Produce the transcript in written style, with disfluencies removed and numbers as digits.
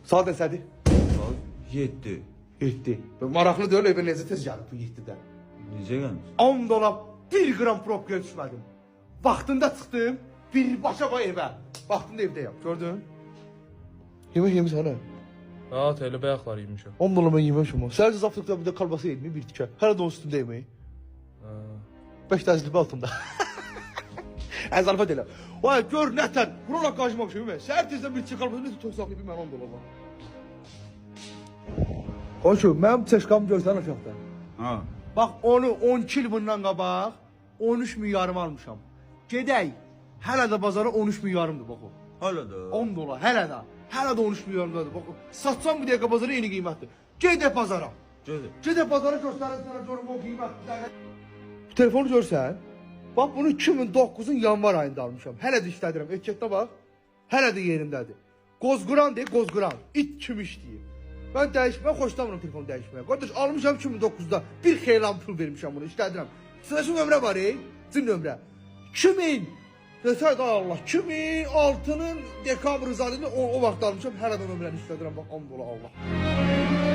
Saat əsədi. Saat 7. 7. Maraqlı deyil, evə necə tez gəlib bu 7-dən. Necə gəlmiş? 10 dolar 1 qram propka düşmədim. Vaxtında çıxdım, birbaşa qoy evə. Vaxtında evdəyəm, gördün? Yemək yemişsən hə? Ha, elə bayaqlar yemişəm. 10 dolar mən yeməmişəm. Səhər zaflıqda bir də kalbasa yedim, bir tikə. Hələ də onun üstündə yemək. Ha. 5 təcrübə altında. Əzalfət elə. Vay gör nətən, buna qaçmaq şey mi? Səhər tezdən bir çıxalım, necə toy saxlayıb mən 10 dolar. Qoşu, mənim çeşkamı görsən aşağıda. Ha. Bax onu 12 il bundan qabaq 13 milyarım almışam. Gedək. Hələ də bazara 13 milyarımdır bax o. Hala da. 10 dolar hələ də. Hələ də 13 milyarımdadır bax o. Satsam bir dəqiqə bazara eyni qiymətdir. Gedək bazara. Gedir. Gedək bazara göstərim sənə görüm o qiymətdir. Bu telefonu görsən? Bax bunu 2009-un yanvar ayında almışam. Hələ də işlədirəm. Etiketdə bax. Hələ də yerindədir. Qozquran deyil, qozquran. İt kimi işləyir. Mən dəyişməyə xoşlamıram telefonu dəyişməyə. Qardaş almışam 2009-da. Bir xeylan pul vermişəm bunu, işlədirəm. Sırası nömrə var, cin nömrə. 2000. Desək də Allah, 2006-nın dekabr ayında o vaxt almışam. Hələ də nömrəni işlədirəm. Bax 10 dolar Allah.